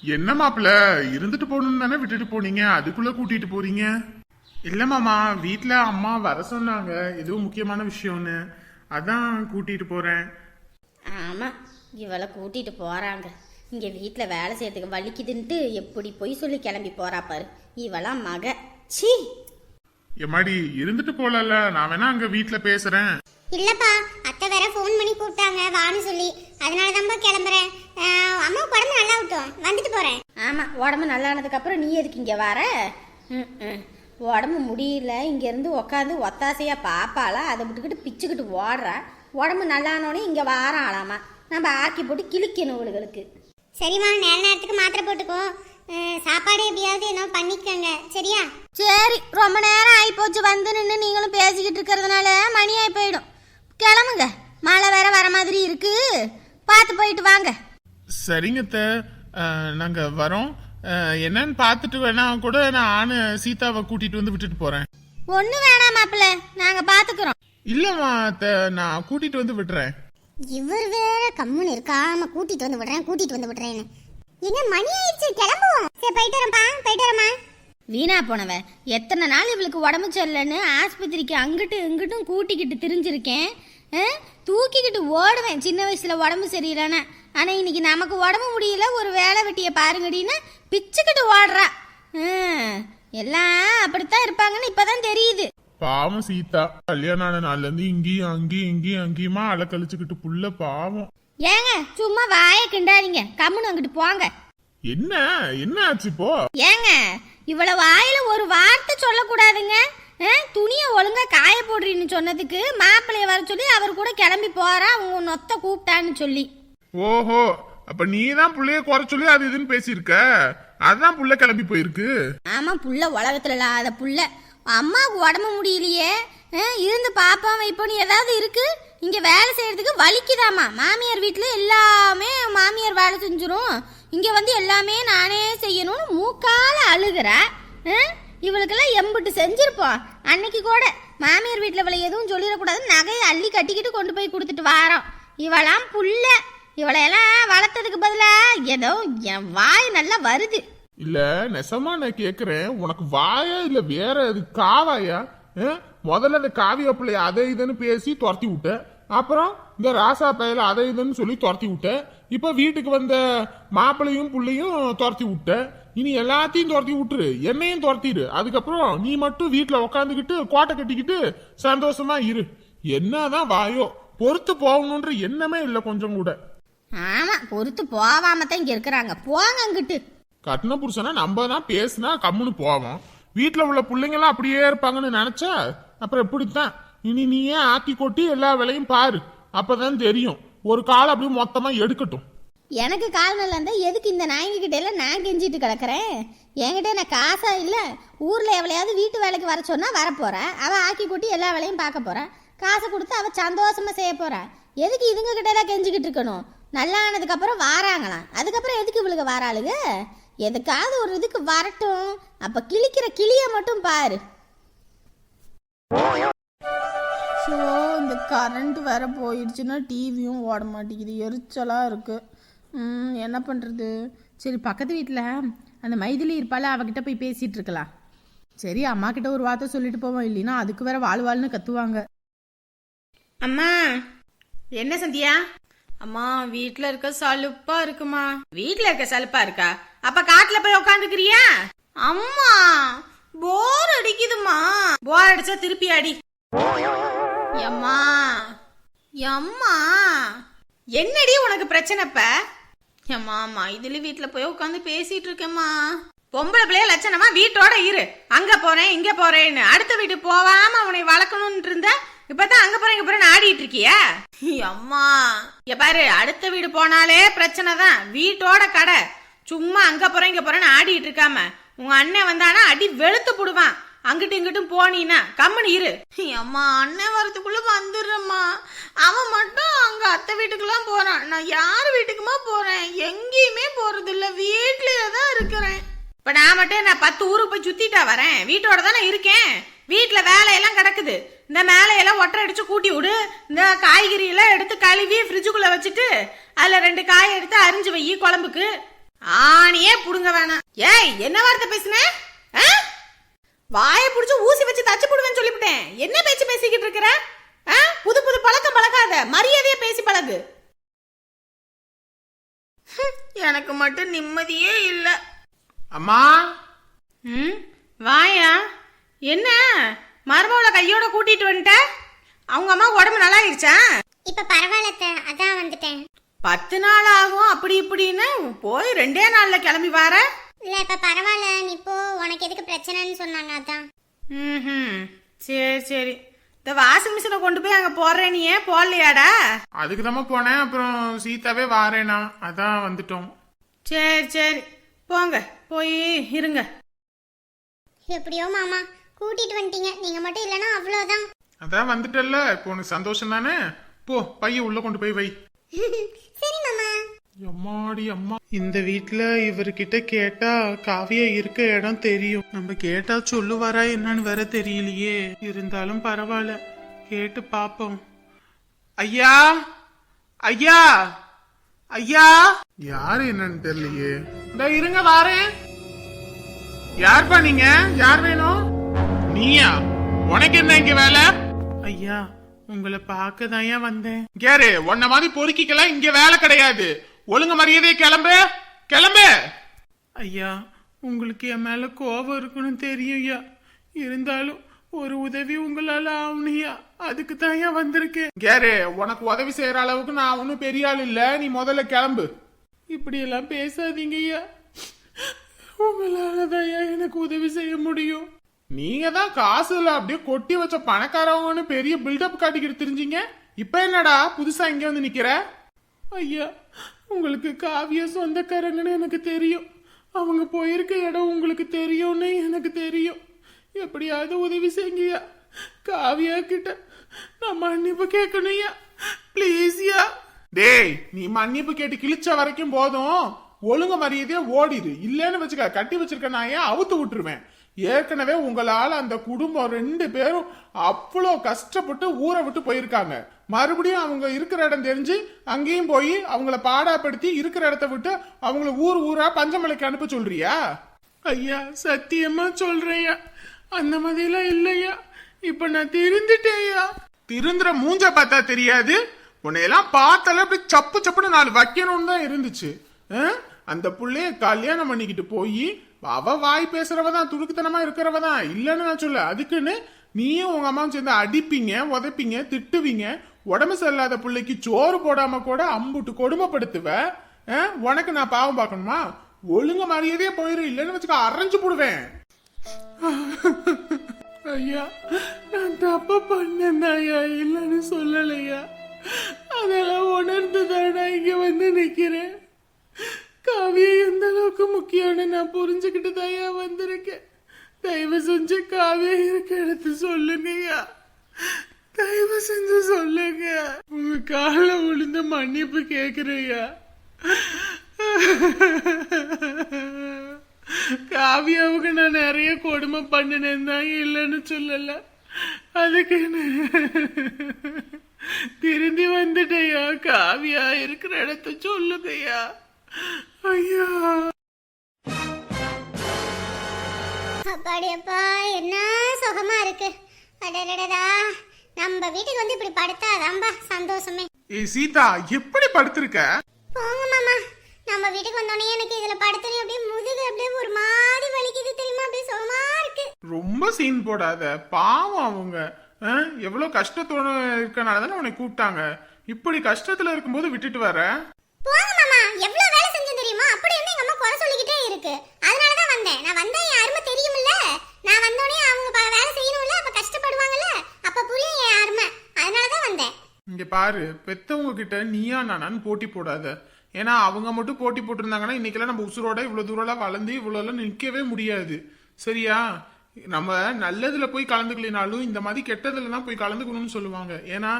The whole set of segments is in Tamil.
என்ன மாப்பிள்ள, இருந்துட்டு போகணும்னு தானே விட்டுட்டு போனீங்க, அதுக்குள்ள கூட்டிட்டு போறீங்க? இல்ல மாமா, வீட்டுல அம்மா வர சொன்னாங்க, எதுவும் முக்கியமான விஷயம்னு, அதான் கூட்டிட்டு போறேன். ஆமா, இவளை கூட்டிட்டு போறாங்க. இங்க வீட்டுல வேலை செய்யறதுக்கு வலிக்குதுன்ட்டு எப்படி பொய் சொல்லி கிளம்பி போறா பாரு. இவளாம் மக. சீ. எம்மாடி, இருந்துட்டு போலல, நான் வேணா அங்க வீட்டுல பேசுறேன். இல்லப்பா, அத்தை வேற ஃபோன் பண்ணி கூப்பிட்டாங்க வான்னு சொல்லி, அதனாலதான்ப்பா கிளம்புறேன். அம்மா உடம்பு நல்லா விட்டோம், வந்துட்டு போறேன். ஆமா, உடம்பு நல்லானதுக்கு அப்புறம் நீ எதுக்கு இங்க வர? உடம்பு முடியல, இங்க இருந்து உக்காந்து ஒத்தாசையா பாப்பாளா, அதை விட்டுக்கிட்டு பிச்சுக்கிட்டு ஓடுறா. உடம்பு நல்லானோடனே இங்க வாராளாமா, நம்ம ஆக்கி போட்டு கிழிக்கணும் இவளுகளுக்கு. சரிம்மா, நேரத்துக்கு மாத்திரை போட்டுக்கோ. சாப்பாடு எப்படியாவது என்ன பண்ணிக்கங்க, சரியா? சரி, ரொம்ப நேரம் ஆகி போச்சு வந்து நின்று நீங்களும் பேசிக்கிட்டு இருக்கிறதுனால மணி ஆகி போயிடும். கிளம்புங்க, மழை வேற வர மாதிரி இருக்கு, பார்த்து போயிட்டு வாங்க. சரிங்க அத்தை, நாங்க வரோம். என்னன்னு பார்த்துட்டு வேணா கூட நான் சீதாவை கூட்டிட்டு வந்து விட்டுட்டு போறேன். ஒண்ணு வேணாம் மாப்பிள்ள, நாங்க பாத்துக்கிறோம். இல்லம்மா அத்தை, நான் கூட்டிட்டு வந்து விட்டுறேன். இவர் வேற கம்முன்னு இருக்காம கூட்டிட்டு வந்து விடுறேன்னு. என்ன மணி ஆயிடுச்சு, கிளம்புவோம். சரி, போயிட்டு வரமா. வீணா போனவ, எத்தனை நாள் இவளுக்கு உடம்பு சரியில்லைன்னு ஆஸ்பத்திரிக்கு அங்கிட்டு இங்கிட்டும் கூட்டிக்கிட்டு திரிஞ்சிருக்கேன். தூக்கிக்கிட்டு ஓடுவேன் சின்ன வயசுல உடம்பு சரியில்லைன்னு. ஆனா இன்னைக்கு நமக்கு உடம்பு முடியல, ஒரு வேலை வெட்டிய பாருங்கடின்னு பிச்சுக்கிட்டு ஓடுறா. எல்லாம் அப்படித்தான் இருப்பாங்கன்னு இப்பதான் தெரியுது. பாவம் சீதா, கல்யாணம் ஆன நாள்ல இருந்து இங்கேயும் அங்கேயுமா அலக்கழிச்சுக்கிட்டு புள்ள பாவம். ஏங்க சும்மா வாயை கிண்டாதீங்க, கம்முன்னு அங்கிட்டு போங்க. என்ன ஆச்சு இப்போ? ஏங்க இவ்வளவு வாயில ஒரு வார்த்தை சொல்லக்கூடாதுங்க. துணியை ஒழுங்கா காய போடுறீன்னு சொன்னதுக்கு மாப்பிள்ளைய வர சொல்லி அவர் கூட கிளம்பி போறா, உங்க நொத்த கூப்பிட்டான்னு சொல்லி. ஓஹோ, அப்ப நீதான் புள்ளைய குறை சொல்லி அது இதுன்னு பேசியிருக்க, அதான் புள்ள கிளம்பி போயிருக்கு. ஆமா, புள்ள உலகத்துல இல்லாத புள்ள. அம்மாவுக்கு உடம்பு முடியலையே, இருந்து பாப்பா வைப்போன்னு ஏதாவது இருக்கு. இங்க வேலை செய்யறதுக்கு வலிக்குதாமா. மாமியார் வீட்டுல எல்லாமே மாமியார் வேலை செஞ்சிரும், இங்க வந்து எல்லாமே நானே செய்யணும்னு மூக்கால அழுகுற. இவளுக்கெல்லாம் எம்பிட்டு செஞ்சிருப்போம். அன்னைக்கு கூட மாமியார் வீட்டுல இவளை எதுவும் சொல்லிடக்கூடாதுன்னு நகையை அள்ளி கட்டிக்கிட்டு கொண்டு போய் கொடுத்துட்டு வாரோம். இவளாம் புள்ள, இவளையெல்லாம் வளர்த்ததுக்கு பதிலா ஏதோ என் வாய் நல்லா வருது. இல்ல நெசமா நான் கேக்குறேன், உனக்கு வாயா இல்ல வேற அது காவாயா? முதல்ல அந்த காவிய பிள்ளைய அதை இதுன்னு பேசி துரத்தி விட்ட, அப்புறம் இந்த ராசா பையில அதை இதுன்னு சொல்லி துரத்தி விட்ட, இப்ப வீட்டுக்கு வந்த மாப்பிள்ளையும் புள்ளையும் துரத்தி விட்ட. இனி எல்லாத்தையும் துரத்தி விட்டுரு, என்னையும் துரத்திடு. அதுக்கப்புறம் நீ மட்டும் வீட்டுல உக்காந்துக்கிட்டு கோட்டை கட்டிக்கிட்டு சந்தோஷமா இரு. என்னதான் வாயோ, பொறுத்து போகணுன்ற எண்ணமே இல்ல கொஞ்சம் கூட. ஆமா, பொறுத்து போவாம தான் இங்க இருக்கிறாங்க. போங்க அங்கிட்டு. கட்டின புருஷனா நம்ம தான் பேசினா கம்முன்னு போவோம், வீட்டுல உள்ள பிள்ளைங்களாம் அப்படியே இருப்பாங்கன்னு நினைச்சா அப்புறம் எப்படித்தான். இனி நீயே ஆக்கி கொட்டி எல்லா வேலையும் பாரு, அப்பதான் தெரியும். ஒரு காலம் அப்படியே மொத்தமா எடுக்கட்டும். எனக்கு கால் நல்லா இருந்தா எதுக்கு இந்த நாய்ங்க கிட்ட எல்லாம் நான் கெஞ்சிட்டு கிடக்குறேன்? என்கிட்ட நான் காசா இல்ல, ஊர்ல எவ்வளையாவது வீட்டு வேலைக்கு வர சொன்னா வரப்போற, அவ ஆக்கி கொட்டி எல்லா வேலையும் பார்க்க போற, காசை கொடுத்து அவ சந்தோஷமா செய்ய போற. எதுக்கு இதுங்க கிட்ட எல்லாம் கெஞ்சிக்கிட்டு இருக்கணும்? நல்லா ஆனதுக்கு அப்புறம் வாராங்களாம், அதுக்கப்புறம் எதுக்கு இவளுக்கு வராளுங்க? எதுக்காவது ஒரு இதுக்கு வரட்டும், அப்ப கிழிக்கிற கிளிய மட்டும் பாரு. ஸோ இந்த கரண்ட் வேற போயிடுச்சுன்னா டிவியும் ஓட மாட்டேங்குது, எரிச்சலாக இருக்கு. என்ன பண்ணுறது? சரி, பக்கத்து வீட்டில் அந்த மைதிலி இருப்பாள், அவகிட்ட போய் பேசிகிட்டு இருக்கலாம். சரி, அம்மா கிட்ட ஒரு வார்த்தை சொல்லிட்டு போவோம், இல்லைன்னா அதுக்கு வேற வாழ்வாள்னு கத்துவாங்க. அம்மா. என்ன சந்தியா? அம்மா, வீட்டுல இருக்க சலுப்பா இருக்குமா. வீட்டுல இருக்க சலுப்பா இருக்கா? அப்ப காட்டுல போய் உட்காந்துக்கிறியா? அம்மா, போர் அடிக்குதுமா. போர் அடிச்சா திருப்பி அடி. அம்மா அம்மா, என்னடி உனக்கு பிரச்சனைப்ப? அம்மா, மைதிலி வீட்டுல போய் உட்காந்து பேசிட்டு இருக்கேம்மா. பொம்பளை பிள்ளைய லட்சணமா வீட்டோட இரு, அங்க போறேன் இங்க போறேன்னு அடுத்த வீட்டுக்கு போவாம உன்னை வளர்க்கணும்னு இருந்த, இப்பதான் அங்க போறேன் இங்க போறேன்னு ஆடிட்டு இருக்கியா? அம்மா பாரு, அடுத்த வீடு போனாலே பிரச்சனை தான், வீட்டோட கடை. சும்மா அங்க போறேன் இங்க போறேன்னு ஆடிட்டு இருக்காம உங்க அண்ணன் வந்தானா அடி வெளுத்து போடுவான். அங்கிட்டு இங்கிட்டும் போனீன்னா கம்முன்னு இரு. அம்மா, அண்ணன் வரதுக்குள்ள வந்துடுறம்மா. அவன் மட்டும் அங்க அத்தை வீட்டுக்குலாம் போறான், நான் யார் வீட்டுக்குமா போறேன்? எங்கேயுமே போறது இல்ல, வீட்லயே தான் இருக்கிறேன். இப்ப நான் மட்டும் நான் 10 ஊருக்கு போய் சுத்திட்டா வரேன்? வீட்டோட தானே இருக்கேன். வீட்டுல வேலையெல்லாம் கிடக்குது, இந்த மேலையெல்லாம் ஒட்டரை அடிச்சு கூட்டி விடு, இந்த காய்கறி எல்லாம் எடுத்து கழுவி ஃப்ரிட்ஜுக்குள்ள வச்சுட்டு அதுல 2 காய் எடுத்து அரிஞ்சு வை குழம்புக்கு. ஆணியே புடுங்க வேணாம். ஏய், என்ன வார்த்தை பேசுன? வாயை புடிச்சு ஊசி வச்சு தச்சு புடுவேன்னு சொல்லிவிட்டேன். என்ன பேச்சு பேசிக்கிட்டு இருக்கிற? புது புது பழக்கம் பழகாத, மரியாதையா பேசி பழகு. எனக்கு மட்டும் நிம்மதியே இல்ல. அம்மா வாயா. என்ன மருமவளை கையோட கூட்டிட்டு வந்துட்ட? அவங்க அம்மா உடம்பு நல்லா ஆயிடுச்சா? இப்ப பரவாயில்ல, அதான் வந்துட்டேன். 10 நாள் ஆகும் அப்படி இப்படின்னு போய் 2 நாள்ல கிளம்பி வார. இல்ல இப்ப பரவாயில்ல, நீ போ, உனக்கு எதுக்கு பிரச்சனைன்னு சொன்னாங்க அதான். சரி சரி. இந்த வாஷிங் மிஷினை கொண்டு போய் அங்க போடுறேன், நீ ஏன் போடலையாடா? அதுக்கு தான் போனேன், அப்புறம் சீதாவே வாரேனா, அதான் வந்துட்டோம். சரி சரி, போங்க போய் இருங்க. எப்படியோ மாமா கூட்டிட்டு வந்துட்டீங்க, நீங்க மட்டும் இல்லனா அவ்வளவுதான். அதான் வந்துட்டல்ல, இப்போ உனக்கு சந்தோஷம் தானே. போ, பைய உள்ள கொண்டு போய் வை. சரி மாமா. எம்மாடி அம்மா, இந்த வீட்டுல இவர்கிட்ட கேட்டா காவியா இருக்க இடம் தெரியும். நம்ம கேட்டா சொல்லுவாரா என்னன்னு வேற தெரியலையே. இருந்தாலும் பரவாயில்ல, கேட்டு பாப்போம். ஐயா ஐயா ஐயா. யாரு என்னன்னு தெரியலையே. இந்த இருங்க வாரேன். யார்பா நீங்க? யார் வேணும்? நீயா? உனக்கு என்ன இங்க வேலை? ஐயா, உங்களை பார்க்கதான் ஏன் வந்தேன். கேரு, உன்ன மாதிரி பொறுக்கிக்கலாம் இங்க வேலை கிடையாது. ஒழுங்கு மரியாதையை கிளம்பு கிளம்பு. ஐயா, உங்களுக்கு என் மேல கோபம் இருக்குன்னு தெரியும் ஐயா. இருந்தாலும் ஒரு உதவி உங்களால ஆகணுயா, அதுக்கு தான் ஏன் வந்திருக்கேன். கேரு, உனக்கு உதவி செய்யற அளவுக்கு நான் ஒன்னும் பெரிய ஆள் இல்ல. நீ முதல்ல கிளம்பு. இப்படி எல்லாம் பேசாதீங்க ஐயா. உங்களாலதான் எனக்கு உதவி செய்ய முடியும். நீங்க தான் காசுல அப்படியே கொட்டி வச்ச பணக்காரவங்கன்னு பெரிய பில்டப் காட்டிக்கிட்டு தெரிஞ்சீங்க. இப்ப என்னடா புதுசா இங்க வந்து நிக்கிற? ஐயா, உங்களுக்கு காவிய சொந்தக்காரங்கன்னு எனக்கு தெரியும். அவங்க போயிருக்க இடம் உங்களுக்கு தெரியும்னு எனக்கு தெரியும். எப்படியாவது உதவி செய்யுங்கய்யா. காவியா கிட்ட நான் மன்னிப்பு கேட்கணும்யா, பிளீஸ்யா. டேய், நீ மன்னிப்பு கேட்டு கிழிச்ச வரைக்கும் போதும். ஒழுங்க மரியாதையா ஓடிடு. இல்லன்னு வச்சுக்க, கட்டி வச்சிருக்க நான் ஏன் அவுத்து விட்டுருவேன். ஏற்கனவே உங்களால அந்த குடும்பம் 2 பேரும் அவ்வளோ கஷ்டப்பட்டு ஊரை விட்டு போயிருக்காங்க. மறுபடியும் அவங்க இருக்கிற இடம் தெரிஞ்சு அங்கேயும் போய் அவங்கள பாடாப்படுத்தி இருக்கிற இடத்த விட்டு அவங்கள ஊர் ஊரா பஞ்சமலைக்கு அனுப்ப சொல்றியா? ஐயா, சத்தியமா சொல்றேயா, அந்த மாதிரிலாம் இல்லையா. இப்ப நான் திருந்துட்டேயா. திருந்துற மூஞ்ச பார்த்தா தெரியாது. உன்னையெல்லாம் பார்த்தால அப்படி சப்பு சப்புன்னு 4 வைக்கணும்னு தான் இருந்துச்சு. அந்த புள்ளைய கல்யாணம் பண்ணிக்கிட்டு போய் அவ வாய் பேசுறவதான், துடுக்குத்தனமா இருக்கிறவதான் இல்லன்னு நான் சொல்ல. அதுக்குன்னு நீயும் உங்க அம்மாவும் சேர்ந்து அடிப்பீங்க, உதைப்பீங்க, திட்டுவீங்க. உடம்பு சரியில்லாத பிள்ளைக்கு சோறு போடாம கூட அம்புட்டு கொடுமைப்படுத்துவ. உனக்கு நான் பாவம் பார்க்கணுமா? ஒழுங்க மரியாதையே போயிரு. இல்லன்னு வச்சுக்க, அரைஞ்சு போடுவேன். ஐயா, நான் தப்ப பண்ணேன் ஐயா, இல்லன்னு சொல்லலையா. அதெல்லாம் உணர்ந்துதான் நான் இங்க வந்து நிக்கிறேன். காவியா எந்த அளவுக்கு முக்கியம்னு நான் புரிஞ்சுக்கிட்டு தாயா வந்திருக்கேன். தயவு செஞ்சு காவியா இருக்க இடத்து சொல்லுங்கய்யா, தயவு செஞ்சு சொல்லுங்க. உங்க கால விழுந்து மன்னிப்பு கேக்குறையா. காவியாவுக்கு நான் நிறைய கொடுமை பண்ணினேன் தான், இல்லைன்னு சொல்லல. அதுக்கு திரும்பி வந்துட்டேயா. காவியா இருக்கிற இடத்த சொல்லுங்கய்யா. ஐயா, அப்பாடியப்பா, என்ன சுகமா இருக்கு. அடடடடா, நம்ம வீட்டுக்கு வந்து இப்படி படுத்தாதான்பா சந்தோஷமே. ஏய் சீதா, எப்படி படுத்திருக்க? போங்க மாமா, நம்ம வீட்டுக்கு வந்தோடனே எனக்கு இதுல படுத்தனே அப்படியே முதுகு அப்படியே ஒரு மாதிரி வலிக்குது தெரியுமா. அப்படியே சுகமா இருக்கு. ரொம்ப சீன் போடாத, பாவம் அவங்க. எவ்வளவு கஷ்டத்தோட இருக்கனாலதானே உன்னை கூப்பிட்டாங்க. இப்படி கஷ்டத்துல இருக்கும்போது விட்டுட்டு வர. போங்க மாமா, எவ்வளவு வேலை செஞ்சேன் தெரியுமா. அப்படி வந்து எங்க அம்மா குறை சொல்லிக்கிட்டே இருக்கு. அதனாலதான் வந்தேன். நான் வந்தா யாருமே தெரியுமில்ல. நான் வந்தோடனே அவங்க வேலை செய்யணும்ல, அப்ப கஷ்டப்படுவாங்கல்ல, அப்ப புரியும் என் யாருமே. அதனாலதான் வந்தேன். இங்க பாரு, பெத்தவங்க கிட்ட நீயா நானான்னு போட்டி போடாத. ஏன்னா அவங்க மட்டும் போட்டி போட்டிருந்தாங்கன்னா இன்னைக்கெல்லாம் நம்ம உசுரோட இவ்வளவு தூரம் வளர்ந்து இவ்வளவு நிற்கவே முடியாது. சரியா? நம்ம நல்லதுல போய் கலந்துக்கலினாலும் இந்த மாதிரி கெட்டதுல தான் போய் கலந்துக்கணும்னு சொல்லுவாங்க. ஏன்னா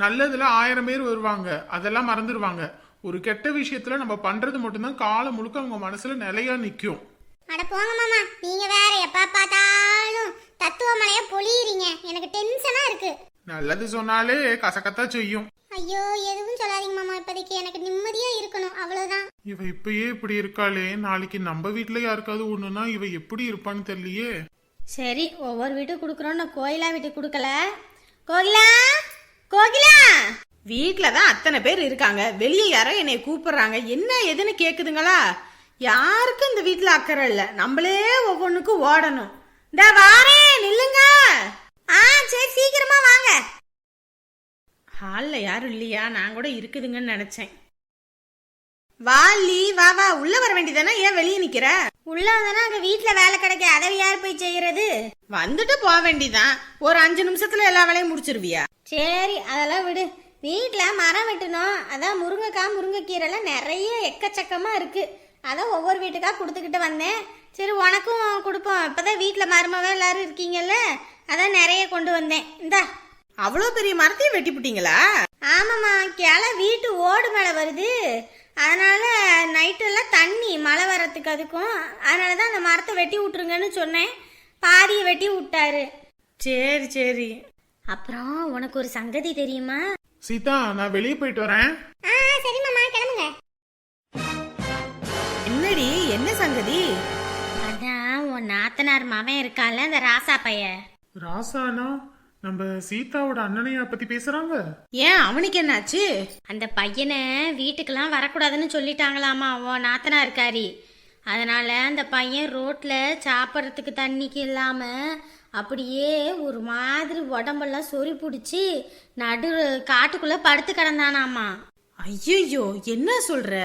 நல்லதுல 1000 பேர் வருவாங்க, அதெல்லாம் மறந்துடுவாங்க. ஒரு கெட்ட விஷயத்துல நம்ம பண்றது மட்டும்தான் காலம் முழுக்க அவங்க மனசுல நிலையா நிக்கும். அட போங்க மாமா, நீங்க வேற எப்ப பார்த்தாலும் தத்துவ மலையா பொழியறீங்க. எனக்கு டென்ஷனா இருக்கு. நல்லது சொன்னாலே கசக்கத்தான் செய்யும். ஐயோ, எதுவும் சொல்லாதீங்க மாமா. இப்போதைக்கு எனக்கு நிம்மதியா இருக்கணும், அவ்வளவுதான். இவ இப்பயே இப்படி இருக்காளே, நாளைக்கு நம்ம வீட்டுல யாருக்காவது ஒண்ணுன்னா இவ எப்படி இருப்பான்னு தெரியலையே. சரி, ஒவ்வொரு வீட்டுக்கு கொடுக்குறோம். கோயிலா வீட்டுக்கு கொடுக்கல. கோகிலா, கோகிலா, வீட்ல தான் அத்தனை பேர் இருக்காங்க, வெளியே யாரோ என்னை கூப்பிடுறாங்க, என்ன எதுன்னு கேக்குதுங்களா? யாருக்கும் இந்த வீட்ல அக்கறை இல்ல, நம்மளே ஒவ்வொன்றுக்கும் ஓடணும். இந்த வாரே நில்லுங்க. சரி சீக்கிரமா வாங்க. ஹால்ல யாரும் இல்லையா? நான் கூட இருக்குதுங்கன்னு நினைச்சேன். வாலி வா வா, உள்ள வர வேண்டியதானே, ஏன் வெளியே நிக்கிற? உள்ள வந்தானா அங்க வீட்டுல வேலை கிடைக்க, அதை யார் போய் செய்யறது? வந்துட்டு போக வேண்டியதான், ஒரு 5 நிமிஷத்துல எல்லா வேலையும் முடிச்சிருவியா? சரி அதெல்லாம் விடு. வீட்டுல மரம் வெட்டணும், அதான் முருங்கைக்காய் முருங்கைக்கீரைலாம் நிறைய எக்கச்சக்கமா இருக்கு. அதான் ஒவ்வொரு வீட்டுக்கா கொடுத்துக்கிட்டு வந்தேன். சரி உனக்கும் கொடுப்போம், இப்பதான் வீட்டுல மருமவ எல்லாரும் இருக்கீங்கல்ல, அதான் நிறைய கொண்டு வந்தேன். இந்தா. அவ்வளோ பெரிய மரத்தையும் வெட்டி விட்டீங்களா? ஆமாம்மா, கிளை வீட்டு ஓடு மேலே வருது, அதனால நைட்டெல்லாம் தண்ணி மழை வரத்துக்கு அதுக்கும், அதனால தான் அந்த மரத்தை வெட்டி விட்டுருங்கன்னு சொன்னேன். பாதியை வெட்டி விட்டாரு. சரி சரி. அப்புறம் உனக்கு ஒரு சங்கதி தெரியுமா? சீதா, நான் வெளியே போயிட்டு வரேன். சரி மாமா, கிளம்புங்க. என்னடி, என்ன சங்கதி? அதான் உன் நாத்தனார் மவன் இருக்கான்ல, அந்த ராசா பைய. ராசானா நம்ம சீதாவோட அண்ணனையா பத்தி பேசுறாங்க. ஏன், அவனுக்கு என்னாச்சு? அந்த பையனை வீட்டுக்கெல்லாம் வரக்கூடாதுன்னு சொல்லிட்டாங்களாமா உன் நாத்தனார் இருக்காரி. அதனால அந்த பையன் ரோட்ல சாப்பிட்றதுக்கு தண்ணிக்கு இல்லாம அப்படியே ஒரு மாதிரி உடம்பெல்லாம் சொறி பிடிச்சி நடு காட்டுக்குள்ள படுத்து கிடந்தானாமா. ஐயோ, என்ன சொல்ற?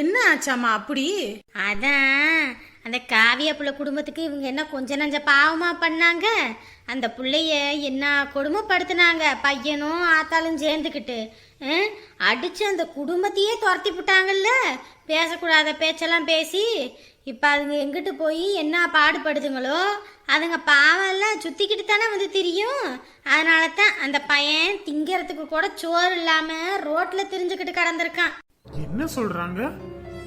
என்ன ஆச்சாமா அப்படி? அதான் அந்த காவிய புள்ள குடும்பத்துக்கு இவங்க என்ன கொஞ்ச நஞ்ச பாவமா பண்ணாங்க. அந்த புள்ளைய என்ன கொடுமைப்படுத்தினாங்க, பையனும் ஆத்தாலும் சேர்ந்துக்கிட்டு அடிச்சு அந்த குடும்பத்தையே துரத்தி விட்டாங்கல்ல. பேசக்கூடாத பேச்செல்லாம் பேசி இப்ப அதுங்க எங்கிட்டு போய் என்ன பாடுபடுதுங்களோ, அதுங்க பாவம் எல்லாம் சுத்திக்கிட்டு தானே வந்து தெரியும். அதனால தான் அந்த பையன் திங்கிறதுக்கு கூட சோறு இல்லாம ரோட்ல திரிஞ்சுக்கிட்டு கடந்திருக்கான். என்ன சொல்றாங்க?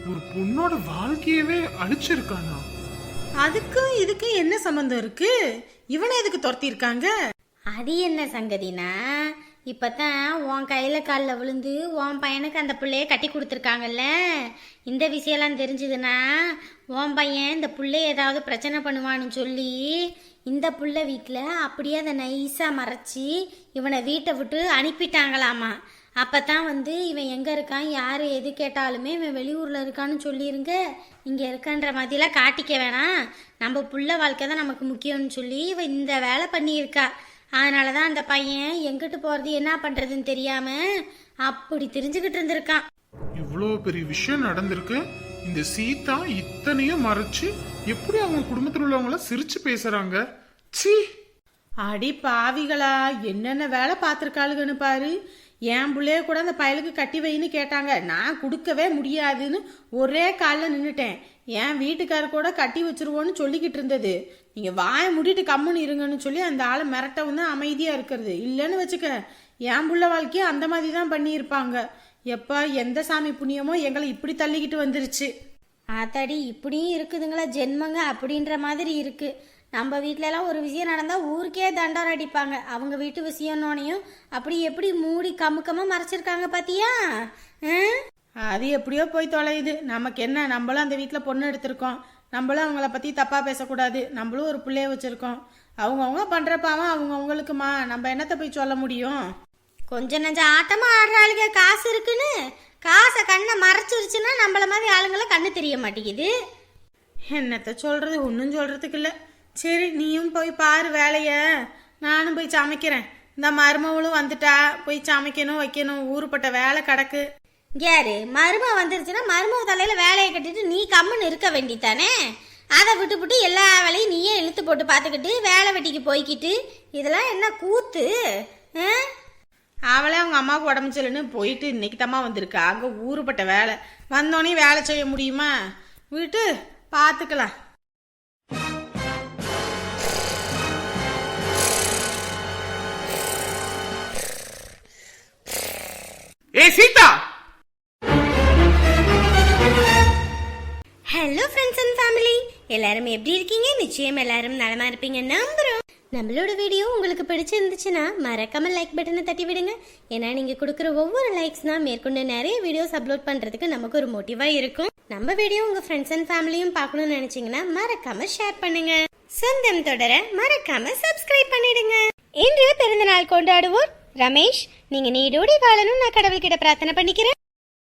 ஒரு பொண்ணோட வாழ்க்கையவே அழிச்சிருக்கானா? அதுக்கும் இதுக்கும் என்ன சம்பந்தம் இருக்கு? இவனை எதுக்கு துரத்தி இருக்காங்க? அது என்ன சங்கதினா, இப்பதான் உன் கையில காலில் விழுந்து உன் பையனுக்கு அந்த பிள்ளைய கட்டி கொடுத்துருக்காங்கல்ல. இந்த விஷயம்லாம் தெரிஞ்சதுன்னா உன் பையன் இந்த பிள்ளைய ஏதாவது பிரச்சனை பண்ணுவான்னு சொல்லி இந்த புள்ள வீட்டில் அப்படியே அதை நைஸாக மறைச்சி இவனை வீட்டை விட்டு அனுப்பிட்டாங்களாமா. அப்பதான் வந்து இவன் எங்க இருக்கான், யாரு எது கேட்டாலுமே இவன் வெளியூர்ல இருக்கான்னு சொல்லிருங்க, இங்க இருக்கன்ற மாதிரிலாம் காட்டிக்க வேணாம், நம்ம புள்ள வாழ்க்கை தான் நமக்கு முக்கியம்னு சொல்லி இவன் இந்த வேலை பண்ணியிருக்கா. அதனாலதான் அந்த பையன் எங்கிட்டு போறது என்ன பண்றதுன்னு தெரியாம அப்படி தெரிஞ்சுக்கிட்டு இருந்திருக்கான். இவ்வளோ பெரிய விஷயம் நடந்திருக்கு, இந்த சீதா இத்தனையும் மறைச்சு எப்படி அவங்க குடும்பத்தில் உள்ளவங்கள சிரிச்சு பேசுறாங்க? சீ, அடி பாவிகளா, என்னென்ன வேலை பார்த்துருக்காளுகன்னு பாரு. என் பிள்ளைய கூட அந்த பயலுக்கு கட்டி வைன்னு கேட்டாங்க, நான் கொடுக்கவே முடியாதுன்னு ஒரே காலில் நின்றுட்டேன். என் வீட்டுக்கார கூட கட்டி வச்சிருவோன்னு சொல்லிக்கிட்டு இருந்தது. நீங்க வாயை மூடிட்டு கம்முன்னு இருங்கன்னு சொல்லி அந்த ஆளை மிரட்டவும் தான் அமைதியா இருக்கிறது. இல்லைன்னு வச்சுக்க, என் புள்ள வாழ்க்கையை அந்த மாதிரி தான் பண்ணியிருப்பாங்க. எப்ப எந்த சாமி புண்ணியமோ எங்களை இப்படி தள்ளிக்கிட்டு வந்துருச்சு. ஆத்தாடி, இப்படியும் இருக்குதுங்களா ஜென்மங்க அப்படின்ற மாதிரி இருக்கு. நம்ம வீட்டிலலாம் ஒரு விஷயம் நடந்தால் ஊருக்கே தண்டனை அடிப்பாங்க. அவங்க வீட்டு விஷயம்னோனையும் அப்படி எப்படி மூடி கமுக்கமாக மறைச்சிருக்காங்க பார்த்தியா? அது எப்படியோ போய் தொலையுது, நமக்கு என்ன? நம்மளும் அந்த வீட்டில் பொண்ணு எடுத்திருக்கோம், நம்மளும் அவங்கள பற்றி தப்பாக பேசக்கூடாது. நம்மளும் ஒரு பிள்ளைய வச்சுருக்கோம். அவங்கவுங்க பண்ணுற பாவம் அவங்கவுங்களுக்குமா, நம்ம என்னத்தை போய் சொல்ல முடியும்? கொஞ்சம் நஞ்சம் ஆட்டமாக ஆடுற ஆளுங்க காசு இருக்குன்னு காசை கண்ணை மறைச்சிருச்சுன்னா நம்மள மாதிரி ஆளுங்களை கண்ணு தெரிய மாட்டேங்குது. என்னத்தை சொல்கிறது, ஒன்றும் சொல்கிறதுக்கு இல்லை. சரி, நீயும் போய் பாரு வேலைய, நானும் போய் சமைக்கிறேன். இந்த மருமவளும் வந்துட்டா, போய் சமைக்கணும் வைக்கணும், ஊருப்பட்ட வேலை கிடக்கு. யாரு மருமக வந்துருச்சுன்னா மருமக தலையில வேலையை கட்டிட்டு நீ கம்முன்னு இருக்க வேண்டித்தானே? அதை விட்டு எல்லா வேலையும் நீயே இழுத்து போட்டு பார்த்துக்கிட்டு வேலை வெட்டிக்கு போய்கிட்டு, இதெல்லாம் என்ன கூத்து? அவளே அவங்க அம்மாவுக்கு உடம்பு சரியில்லைன்னு போயிட்டு இன்னைக்கு தம்மா வந்திருக்கா. அங்கே ஊருப்பட்ட வேலை, வந்தோடனே வேலை செய்ய முடியுமா? விட்டு பார்த்துக்கலாம். ஏ Sita! Hello friends and family, எல்லாரும் எப்படி இருக்கீங்க? நிச்சயம் எல்லாரும் நலமா இருப்பீங்க நம்புறோம். நம்மளோட வீடியோ உங்களுக்கு பிடிச்சிருந்துச்சுன்னா மறக்காம லைக் பட்டனை தட்டி விடுங்க. ஏன்னா நீங்க கொடுக்குற ஒவ்வொரு லைக்ஸ் தான் மேற்கொண்டு நிறைய வீடியோஸ் அப்லோட் பண்றதுக்கு நமக்கு ஒரு மோட்டிவா இருக்கும். நம்ம வீடியோ உங்க ஃப்ரெண்ட்ஸ் அண்ட் ஃபேமிலியும் பார்க்கணும்னு நினைச்சீங்கன்னா மறக்காம ஷேர் பண்ணுங்க. சொந்தம் தொடர மறக்காம சப்ஸ்கிரைப் பண்ணிடுங்க. இன்று பிறந்தநாள் கொண்டாடுவோர் ரமேஷ். நீங்க நீடோடி வாழணும் நான் கடவுள்கிட்ட பிரார்த்தனை பண்ணிக்கிறேன்.